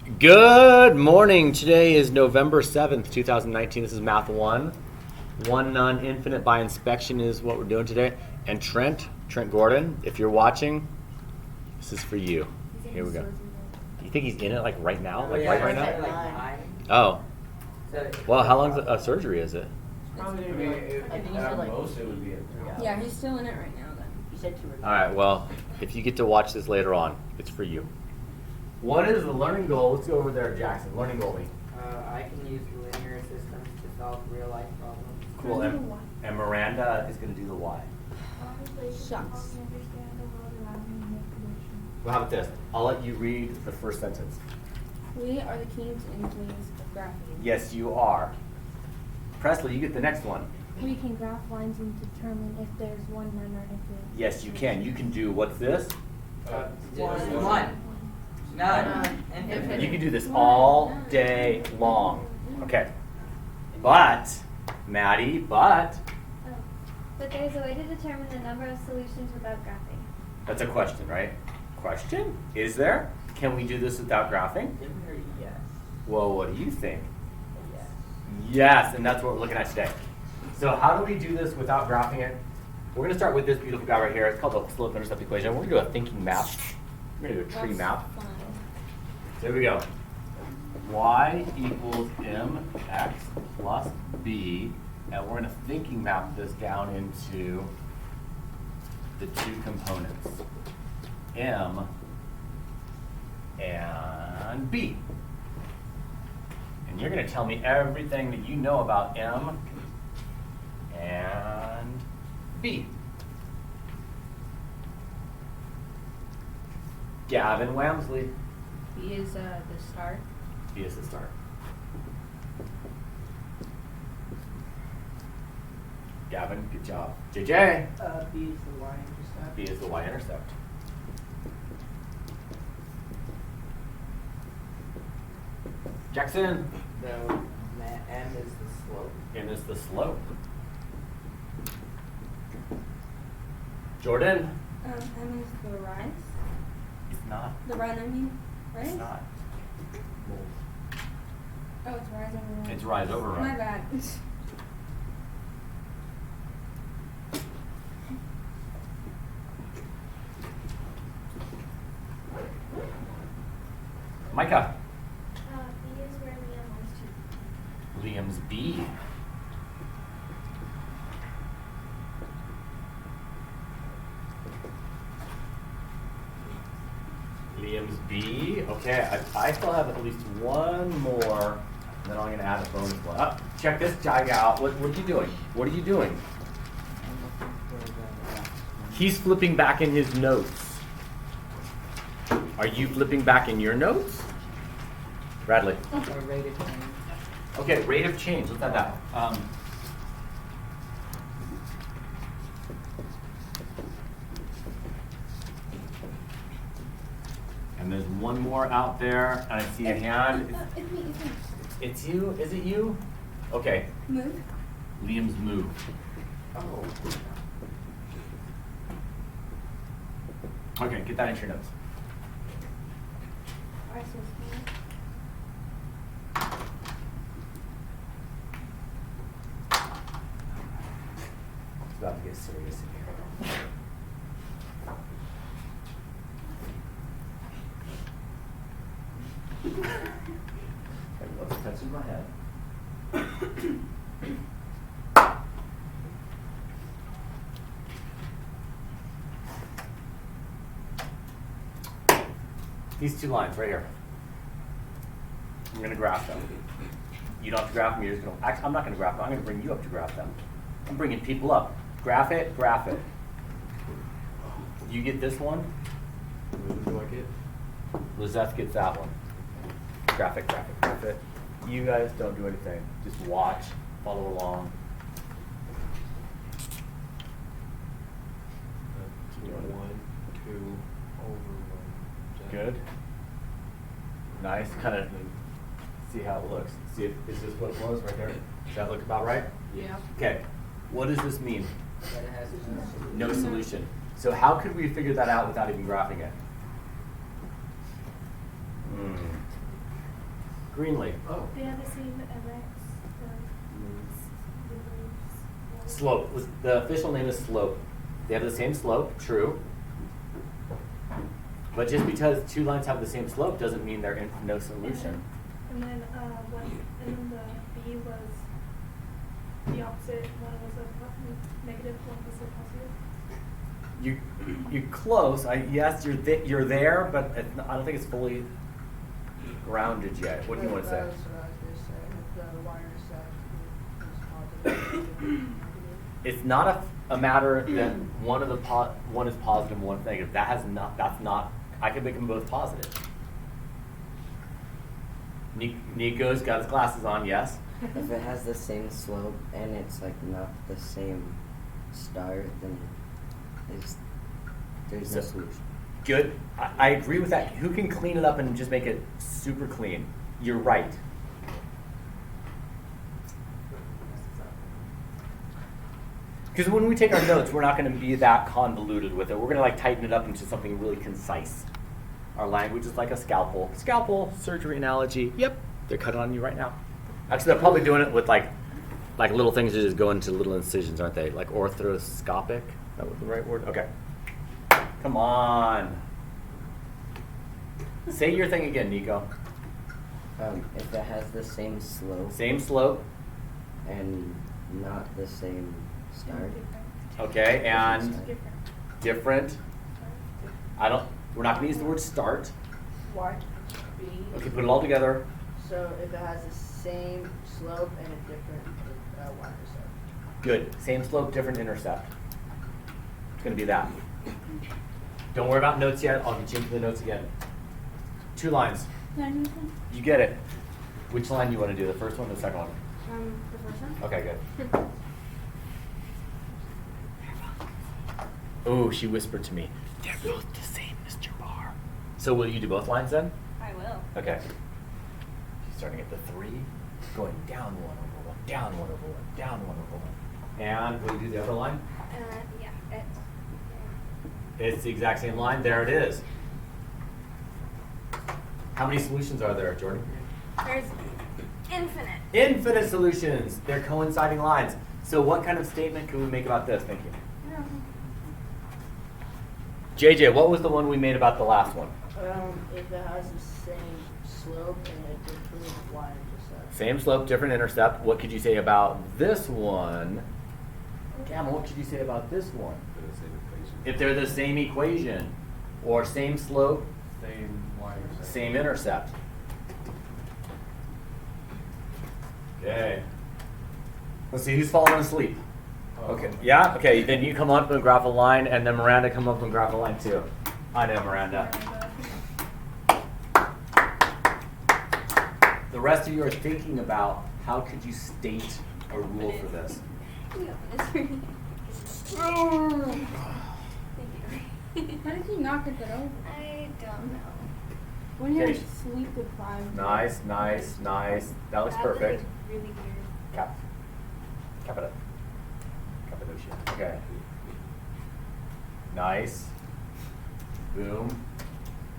Good morning. Today is November 7th, 2019. This is Math 1. One non-infinite by inspection is what we're doing today. And Trent Gordon, if you're watching, this is for you. Here we go. You think he's in it like right now? Like right now? Oh. Well, how long of surgery is it? Probably going to be, at most it would be a 3 hours. Yeah, he's still in it right now then. You said 2 or 3. All right, well, if you get to watch this later on, it's for you. What is the learning goal? Let's go over there, Jackson. Learning goal. I can use linear systems to solve real life problems. Cool. And Miranda is going to do the why. Shucks. Well, how about this? I'll let you read the first sentence. We are the kings and queens of graphing. Yes, you are. Presley, you get the next one. We can graph lines and determine if there's one none or if there's Yes, you can. You can do, what's this? One. None. Infinite. You can do this all day long. Okay. But, Maddie, But there's a way to determine the number of solutions without graphing. that's a question, right? Question? Is there? Can we do this without graphing? Yes. Well, what do you think? Yes. Yes, and that's what we're looking at today. So how do we do this without graphing it? We're going to start with this beautiful guy right here. It's called the slope-intercept equation. We're going to do a thinking map. We're going to do a tree map. So here we go. Y equals mx plus b. And we're going to thinking map this down into the two components, m and b. And you're going to tell me everything that you know about m and b. Gavin Wamsley. He is the star. He is the star. Gavin, good job. JJ. B is the y-intercept. B is the y-intercept. Jackson. M is the slope. M is the slope. Jordan. M is the rise. It's not. The run, I mean. Right? It's not. Oh, it's rise over run. It's rise over run. My bad. Micah. B is where Liam wants to. Liam's B. Liam's B. Okay, I still have at least one more, and then I'm going to add a bonus one. Oh, check this guy out. What are you doing? What are you doing? He's flipping back in his notes. Are you flipping back in your notes? Bradley. Or rate of change. Okay, rate of change. Let's add that. And there's one more out there, and I see a hand. It's me. It's you? Is it you? Okay. Move. Liam's move. Oh. Okay, get that into your notes. It's about to get serious in here. I love touching my head. These two lines right here. I'm going to graph them. You don't have to graph them. You're just going to. Actually, I'm not going to graph them. I'm going to bring you up to graph them. I'm bringing people up. Graph it. Graph it. You get this one. What do I get? Lizeth gets that one. Graph it. Graph it. Graph it. You guys don't do anything. Just watch. Follow along. 1, 2, over 1. Good. Nice. Kind of see how it looks. See if is this what it was right there? Does that look about right? Yeah. Okay. What does this mean? That it has No solution. So how could we figure that out without even graphing it? Greenlee. Oh. They have the same erects, the Slope. The official name is slope. They have the same slope, true. But just because two lines have the same slope doesn't mean they're in no solution. And then the B was the opposite. One was a negative, one was a positive. You're close. Yes, you're there, but I don't think it's fully grounded yet. What do you want to say? That's what I was gonna say. If the wire set is positive. It's not a matter that one is positive and one is negative. That's not. I can make them both positive. Nico's got his glasses on. Yes. If it has the same slope and it's like not the same start, then there's no solution. Good. I agree with that. Who can clean it up and just make it super clean? You're right. Because when we take our notes, we're not going to be that convoluted with it. We're going to like tighten it up into something really concise. Our language is like a scalpel. Scalpel, surgery analogy. Yep, they're cutting on you right now. Actually, they're probably doing it with like little things that just go into little incisions, aren't they? Like orthoscopic? Is that what the right word? Okay. Come on. Say your thing again, Nico. If it has the same slope Same slope. and not the same start, Okay, and Different. different. We're not going to use the word start. Y, B. Okay, put it all together. So if it has the same slope and a different wire set. Good. Same slope, different intercept. It's going to be that. Don't worry about notes yet. I'll get you into the notes again. 2 lines. You get it. Which line do you want to do? The first one or the second one? The first one? Okay, good. Oh, she whispered to me, they're both the same, Mr. Barre. So will you do both lines then? I will. Okay. She's starting at the 3, going down 1 over 1, down 1 over 1, down 1 over 1. And will you do the other line? Yeah. It's the exact same line. There it is. How many solutions are there, Jordan? There's infinite. Infinite solutions. They're coinciding lines. So what kind of statement can we make about this? Thank you. JJ, what was the one we made about the last one? If it has the same slope and a different y-intercept. Same slope, different intercept. What could you say about this one? Gamma, what could you say about this one? If they're the same equation, or same slope, Same y-intercept. same intercept. Okay. Let's see who's falling asleep. Okay. Yeah? Okay, then you come up and graph a line, and then Miranda come up and graph a line too. I know, Miranda. The rest of you are thinking about how could you state a rule for this. Thank you. How did you not get that over? I don't know. When you're Okay. sleep deprived. Nice, nice, nice. That looks That was, perfect. like, really weird. Cap. Capita. Cappadocia. Okay. Nice. Boom.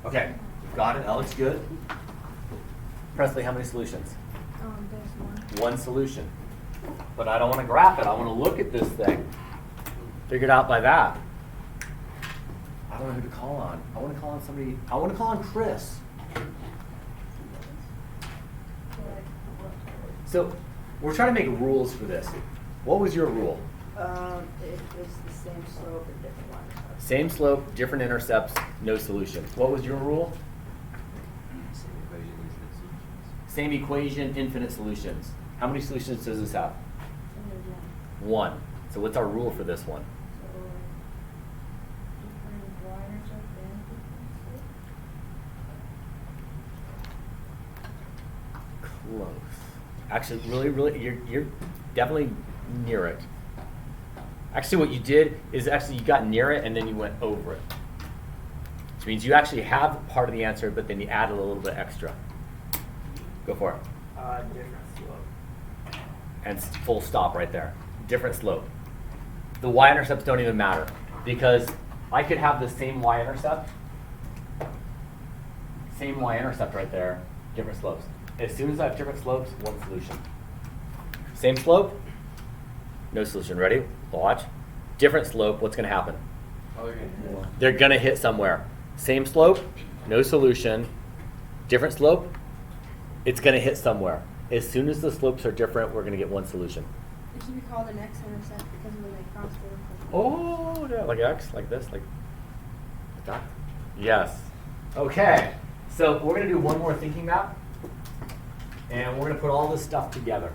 Okay. Got it. That looks good. Presley, how many solutions? There's 1. 1 solution. But I don't want to graph it. I want to look at this thing. Figured out by that. I don't know who to call on. I want to call on somebody. I want to call on Chris. So we're trying to make rules for this. What was your rule? If it's the same slope and different y-intercept. Same slope, different intercepts, no solution. What was your rule? Same equation, infinite solutions. How many solutions does this have? 1. So what's our rule for this one? Close. Actually, really, you're definitely near it. Actually, what you did is you got near it and then you went over it. Which means you actually have part of the answer, but then you added a little bit extra. Go for it. Different slope. And full stop right there. Different slope. The y-intercepts don't even matter because I could have the same y-intercept right there, different slopes. As soon as I have different slopes, one solution. Same slope, no solution. Ready? Watch. Different slope, what's going to happen? Oh, they're gonna hit. They're going to hit somewhere. Same slope, no solution. Different slope, it's going to hit somewhere. As soon as the slopes are different, we're going to get one solution. It should be called an x-intercept because when they cross the Oh, yeah, like X, like this, like that? Yes. Okay, so we're going to do one more thinking map. And we're going to put all this stuff together.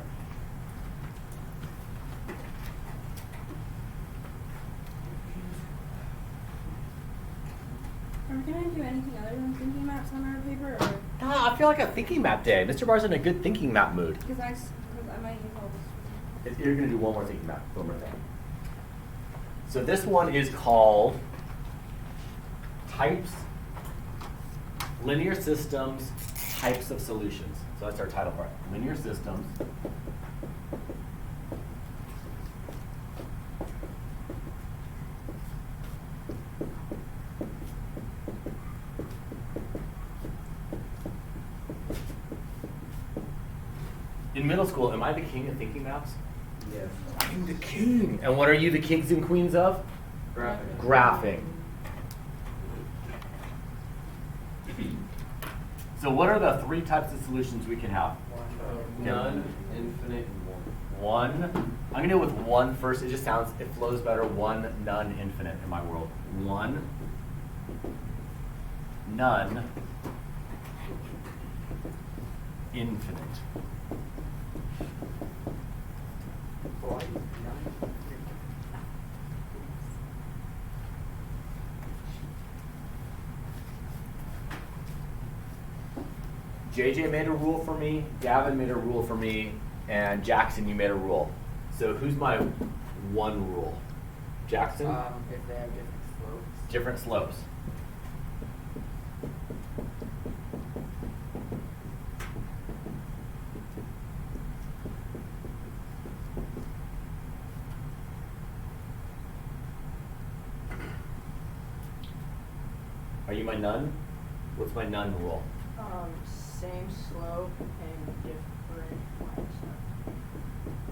Are we gonna do anything other than thinking maps on our paper, or I feel like a thinking map day. Mr. Barr's in a good thinking map mood. because I might use all this. You're going to do one more thinking map. One more thing. So this one is called Types, Linear Systems, Types of Solutions. So that's our title for it. Linear Systems. In middle school, am I the king of thinking maps? Yes. I'm the king. And what are you the kings and queens of? Graphing. Graphing. So what are the three types of solutions we can have? None, infinite, and one. One. I'm going to go with one first. It just sounds, it flows better. One, none, infinite in my world. One, none, infinite. JJ made a rule for me, Gavin made a rule for me, and Jackson, you made a rule. So who's my one rule? Jackson? If they have different slopes. Different slopes. Are you my none? What's my none rule? Same slope and different line stuff.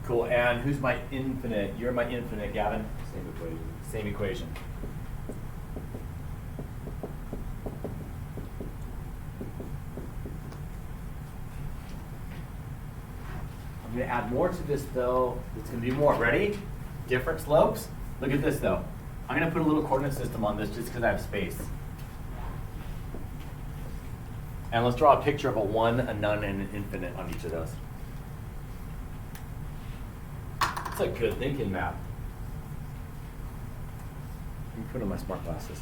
Cool, and who's my infinite? You're my infinite, Gavin? Same equation. Same equation. I'm going to add more to this, though. It's going to be more. Ready? Different slopes. Look at this, though. I'm going to put a little coordinate system on this just because I have space. And let's draw a picture of a one, a none, and an infinite on each of those. It's a good thinking map. Let me put on my smart glasses.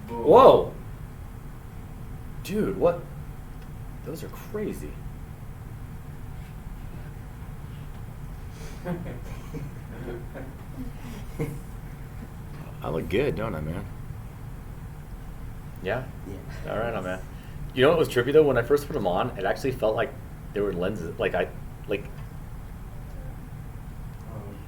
Boom. Whoa! Dude, what? Those are crazy. I look good, don't I, man? Yeah? Yeah. All right, on, man. You know what was trippy, though? When I first put them on, it actually felt like they were lenses.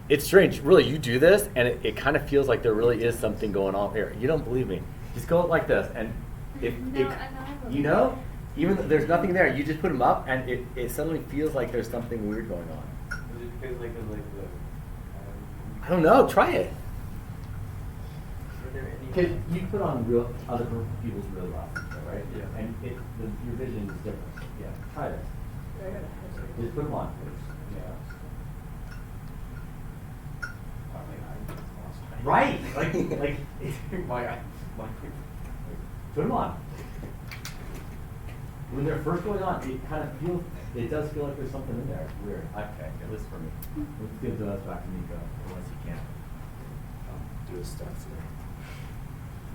It's strange. Really, you do this, and it kind of feels like there really is something going on here. You don't believe me. Just go like this, and if No, I know. you know, even though there's nothing there, you just put them up, and it suddenly feels like there's something weird going on. Is it because like the I don't know. Try it. Are there any? Because you put on real other people's real glasses, though, right? Yeah. And your vision is different. Yeah. Try this. I got a headset. Just put them on. Yeah. Right. Like my put them on. When they're first going on, it kind of feels. It does feel like there's something in there. It's weird. Okay, at least for me. Let's give those back to Nico, unless he can't. Do his stats here.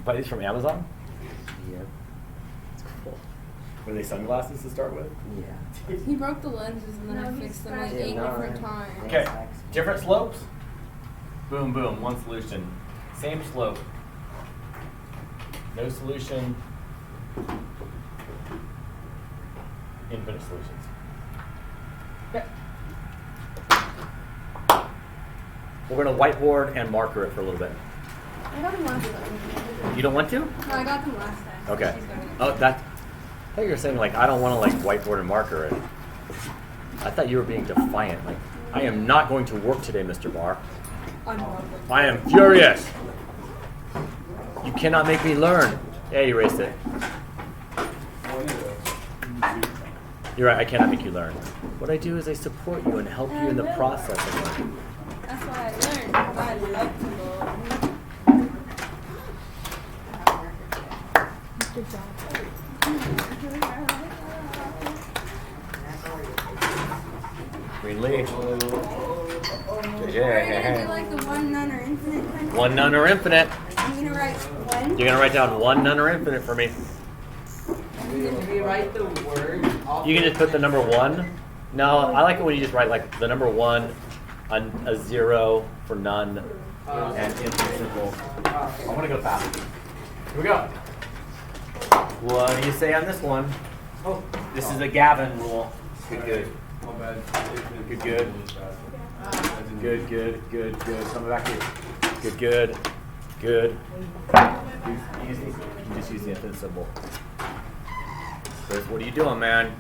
Buy these from Amazon? Yep. It's cool. Were they sunglasses to start with? Yeah. He broke the lenses and then No, I he fixed them like scratched 8 it. different No. times. Okay, different slopes. Boom, boom, one solution. Same slope. No solution. infinite solutions. Okay. We're going to whiteboard and marker it for a little bit. I got them last time. You don't want to? No, I got them last time. Okay. She's got it. Oh, that. I thought you were saying like I don't want to like whiteboard and marker it. I thought you were being defiant. Like I am not going to work today, Mr. Barre. I am furious. You cannot make me learn. Yeah, you erased it. You're right. I cannot make you learn. What I do is I support you and help you in the process of learning. That's why I learned. I love to learn. Good job. Green leaf. We're Yeah. gonna do like the one, none, or infinite kind of. One, none, or infinite. I'm gonna write one. You're gonna write down one, none, or infinite for me. If we write the word, You can just put the number one. No, I like it when you just write like the number one, a zero for none, and infinite simple. I want to go fast. Here we go. What do you say on this one? Oh, This is a Gavin rule. Good, good. my bad. Good, good. Good, good, good, good. Coming back here. Good, good, good. Easy. You just use the infinite symbol. Chris, what are you doing, man?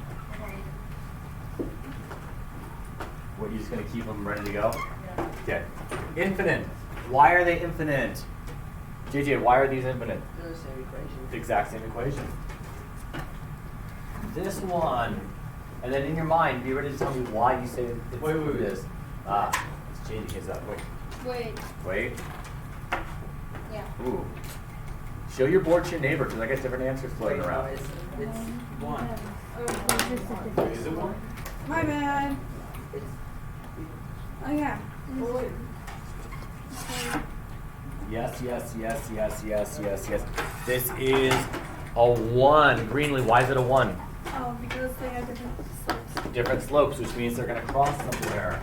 What, you just gonna keep them ready to go? Okay. Infinite. Why are they infinite? JJ, why are these infinite? They're the same equation. The exact same equation. This one, and then in your mind, be ready to tell me why you say it's Wait. this. It's changing his up. Wait. Wait. Yeah. Ooh. Show your board to your neighbor because I got different answers floating Wait, no, around. it's One. Is it one? My bad. it's Oh yeah. Yes, yes, yes, yes, yes, yes, yes. This is a 1. Greenlee, why is it a 1? Oh, because they have different slopes. Different slopes, which means they're going to cross somewhere.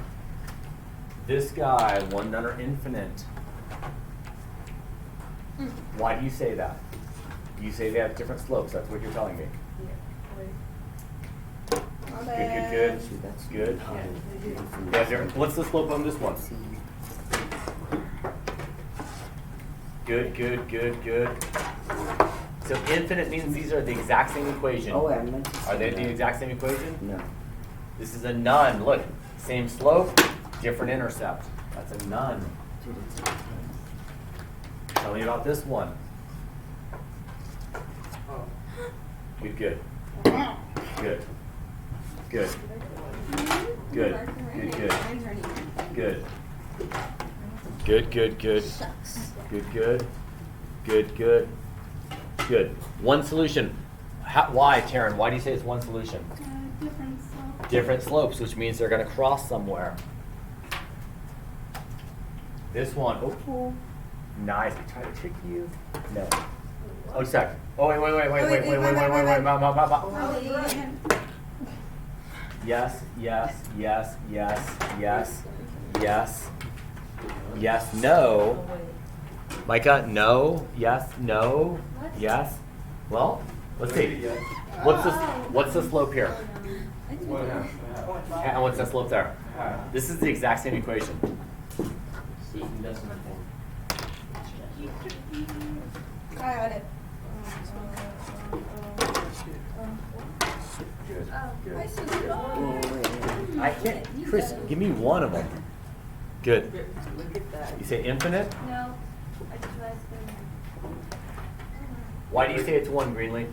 This guy, 1, none, or infinite. Why do you say that? You say they have different slopes. That's what you're telling me. My Good, bad. good, good. See, that's Good. infinite. Yeah, different. What's the slope on this one? Good, good, good, good. So infinite means these are the exact same equation. Oh, wait, I meant to Are say they that. the exact same equation? No. This is a none. Look, same slope, different intercept. That's a none. Dude, it's infinite. Tell me about this one. Oh. Good, good. Good. Good. Good. Good, good. Good. Good, good, good. Good, good. Good, good. Good. One solution. Why, Taryn? Why do you say it's one solution? Different slopes. Different slopes, which means they're going to cross somewhere. This one. Oh, nice. I try to trick you. No. Oh, sec. Oh, wait. Yes, yes, yes, yes, yes, yes, yes, no. Micah, no, yes, no, yes. Well, let's see. What's the slope here? One half. And what's the slope there? This is the exact same equation. I got it. Good, I see good. the Oh, wait, I can't, Chris, give me one of them. Good. look at that. You say infinite? No, I just realized the. Why do you say it's one, Greenlee?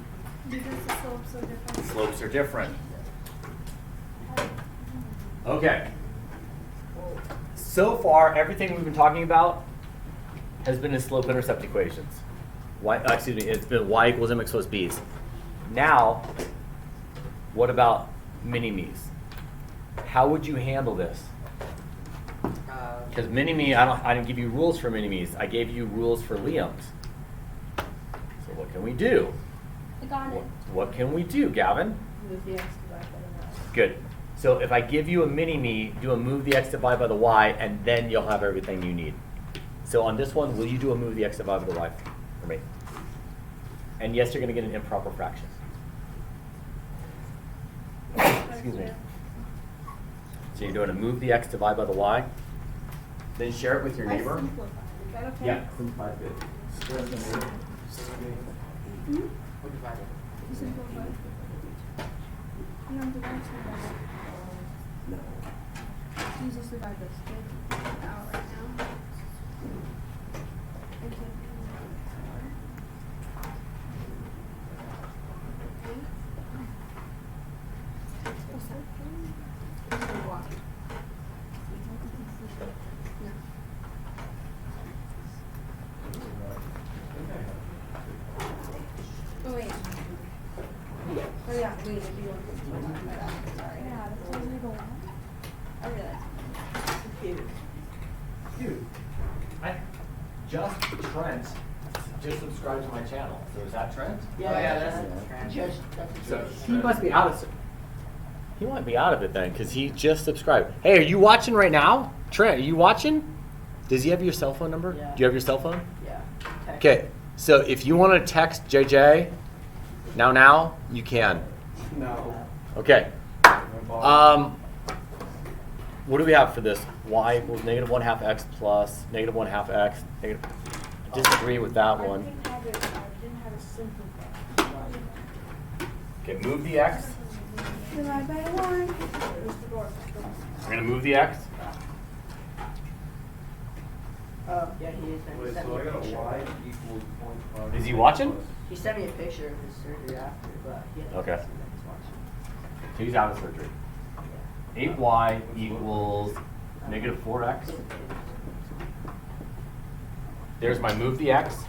Because the slopes are different. Slopes are different. Okay. So far, everything we've been talking about has been in slope-intercept equations. It's been y equals mx plus b's. Now, what about mini-me's? How would you handle this? Because mini-me, I didn't give you rules for mini-me's. I gave you rules for Liam's. So what can we do? I got it. What can we do, Gavin? Move the x divided by the y. Good. So if I give you a mini-me, do a move the x divided by the y, and then you'll have everything you need. So on this one, will you do a move the x divided by the y for me? And yes, you're going to get an improper fraction. Excuse me. So you're doing a move the x, divide by the y. Then share it with your neighbor. Is that okay? Yeah, simplify it. You simplify. You don't divide something. No. You just divide this out right now. Oh wait. Oh yeah, wait, if you want to sorry. Yeah, that's what we go on. I realized. Dude, Trent just subscribed to my channel. So is that Trent? Yeah, that's just, that's So he must be out of it. He might be out of it then, because he just subscribed. Hey, are you watching right now? Trent, are you watching? Does he have your cell phone number? Yeah. Do you have your cell phone? yeah. Okay, so if you want to text JJ, now, you can. No. Okay. What do we have for this? Y equals negative 1/2 x plus negative 1/2 x. Negative. Disagree with that one. I didn't have a simplified. Okay, move the x. Divide by the one. Where's the door? We're gonna move the x. Yeah, he is. Wait, so I got a y equals 0.5. Is he watching? He sent me a picture of his surgery after, but he hasn't Okay. seen that he's watching. So he's out of surgery. Yeah. 8y equals negative 4x. There's my move the x.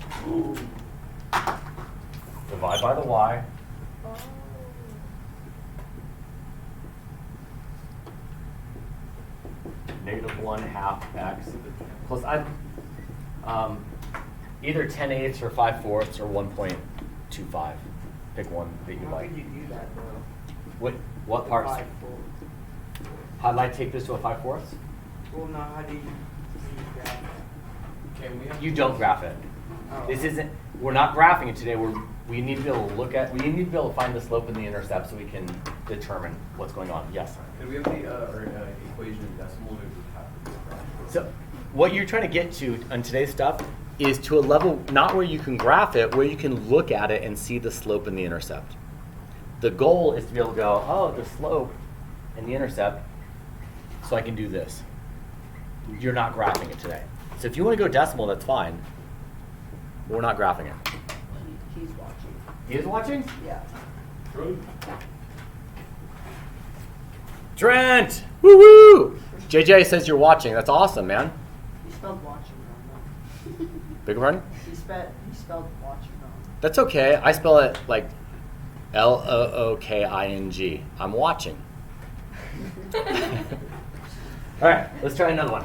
Divide by the y. Negative 1/2 x plus either 10/8 or 5/4 or 1.25. Pick one that you How like. could you do that, though? What parts? 5/4. How did I take this to a 5/4? Well, no, how do you grab Can we have You don't graph it. Oh. This isn't. We're not graphing it today. We need to be able to look at. We need to be able to find the slope and the intercept so we can determine what's going on. Yes. Can we have the equation in decimal? Or does it have to be graphed? So what you're trying to get to on today's stuff is to a level not where you can graph it, where you can look at it and see the slope and the intercept. The goal is to be able to go, oh, the slope and the intercept, so I can do this. You're not graphing it today. So if you want to go decimal, that's fine. But we're not graphing it. He's watching. He is watching? Yeah. Trent! Woo woo! JJ says you're watching. That's awesome, man. He spelled watching wrong, Big run? though. He spelled watching wrong. That's okay. I spell it like Looking. I'm watching. All right, let's try another one.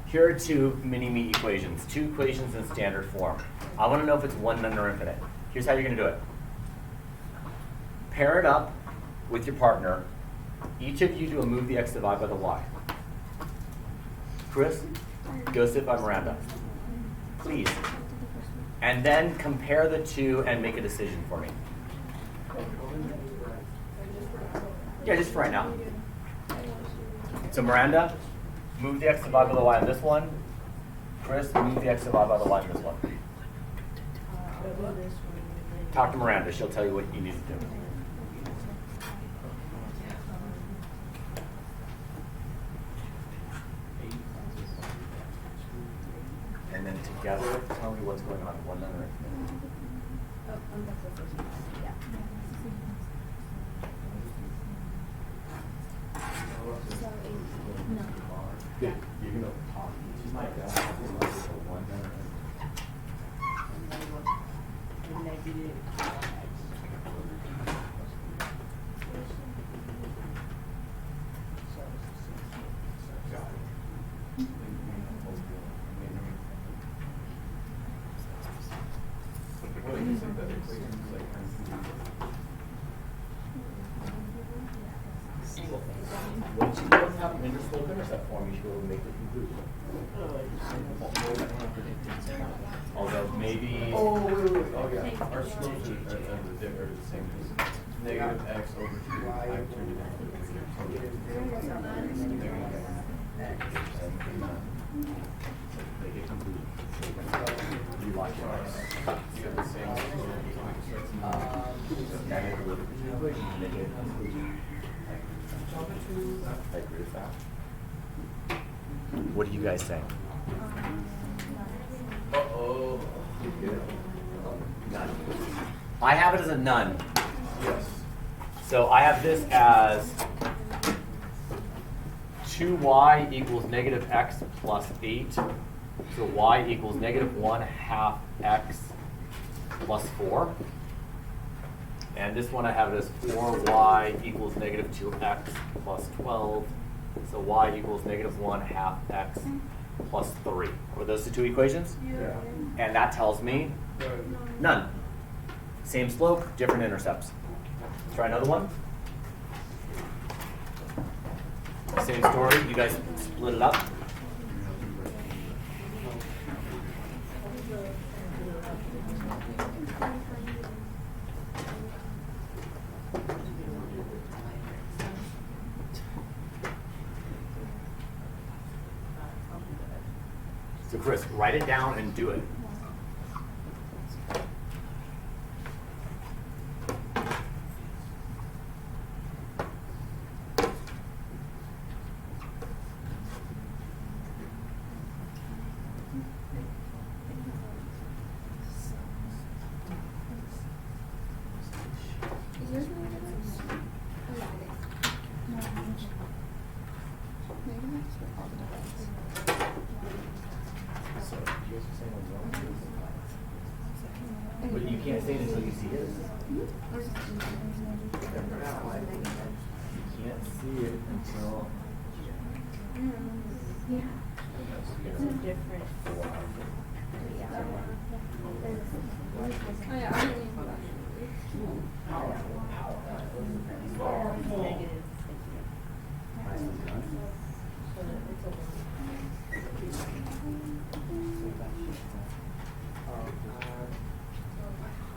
Here are two mini-me equations, two equations in standard form. I want to know if it's one, none, or infinite. Here's how you're going to do it. Pair it up with your partner. Each of you do a move the x divide by the y. Chris, go sit by Miranda. Please. And then compare the two and make a decision for me. Yeah, just for right now. So Miranda, move the x divided by the y on this one. Chris, move the x divided by the y on this one. Talk to Miranda. She'll tell you what you need to do. And then together, tell me what's going on. One, none, or infinite. Good. You're going to talk. She's my God. One, none, or Once you both have an intercept, slope-intercept form, you should be able to make the conclusion. Although maybe. Oh, wait. Oh, yeah. Our slopes are the same. Negative x over 2. I've turned it Make a conclusion. You watch it. You have the same I agree with that. What do you guys think? Uh-oh. None. I have it as a none. Yes. So I have this as 2y equals negative x plus 8. So y equals negative 1/2 x plus 4. And this one I have it as 4y equals negative 2x plus 12. So y equals negative 1/2 x plus 3. Were those the two equations? Yeah. And that tells me none. Same slope, different intercepts. Try another one. Same story, you guys split it up. So Chris, write it down and do it. Is yours negative X? Oh, yeah, it is. Negative X or positive X? But you can't say it until you see his. You can't see it until. Yeah. It's a different. Oh, yeah, I didn't even know that.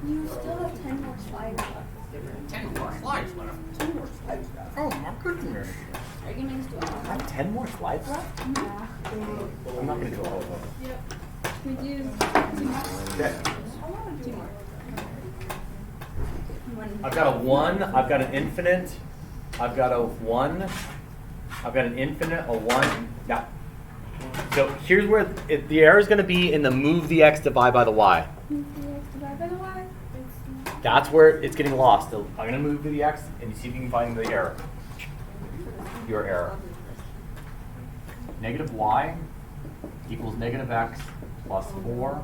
You still have 10 more slides left. 10 more slides left. 10 more slides left. Oh my goodness. Are you gonna do it? I have 10 more slides left? Yeah. I'm not going to do all of them. Yep. We do 2 more. Okay. 2 more. I've got a 1, I've got an infinite, I've got a 1, I've got an infinite, a 1. Yeah. So here's where the error is going to be in the move the x, divide by the y. Move the X divided by the Y. That's where it's getting lost. So I'm going to move to the x and see if you can find the error. Your error. Negative y equals negative x plus 4.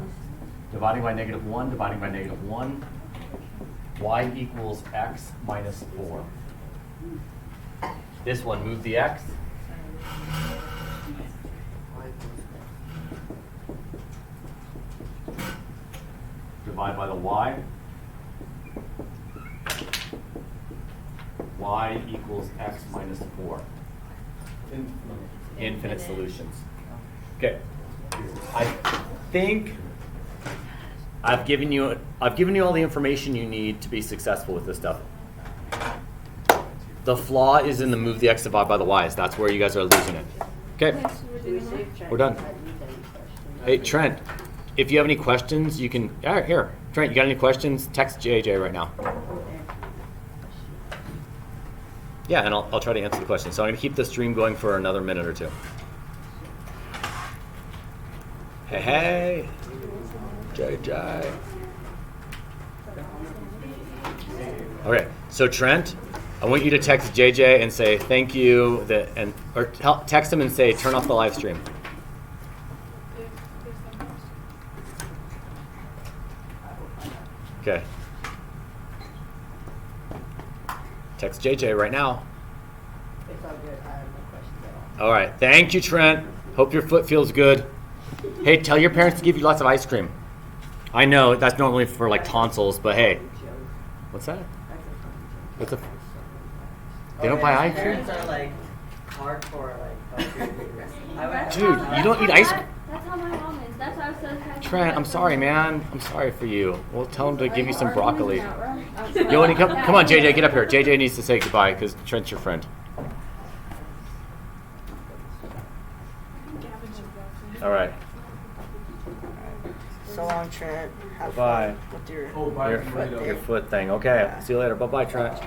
Dividing by negative 1, dividing by negative 1. Y equals x minus 4. This one, move the x. Divide by the y. Y equals x minus 4. Infinite solutions. Okay. I think I've given you all the information you need to be successful with this stuff. The flaw is in the move the x, divide by the y's. That's where you guys are losing it. Okay. We're done. Hey Trent, if you have any questions, you can. Here, Trent, you got any questions? Text JJ right now. Yeah, and I'll try to answer the question. So I'm going to keep the stream going for another minute or two. Hey, JJ. Okay, so Trent, I want you to text JJ and say thank you, or text him and say turn off the live stream. Okay. Text JJ right now. It's all good. I have no questions at all. All right. Thank you, Trent. Hope your foot feels good. Hey, tell your parents to give you lots of ice cream. I know that's normally for like tonsils, but hey. What's that? What's a? They don't buy ice cream? Parents are like hardcore, like Dude, you don't eat ice cream. That's how my mom is. That's why I was so surprised. Trent, I'm sorry, man. I'm sorry for you. We'll tell him to give you some broccoli. Yoni, come on, JJ, get up here. JJ needs to say goodbye because Trent's your friend. All right. So long, Trent. Have Bye. fun with your Oh, bye. Your foot thing. Okay. See you later. Bye-bye, Trent.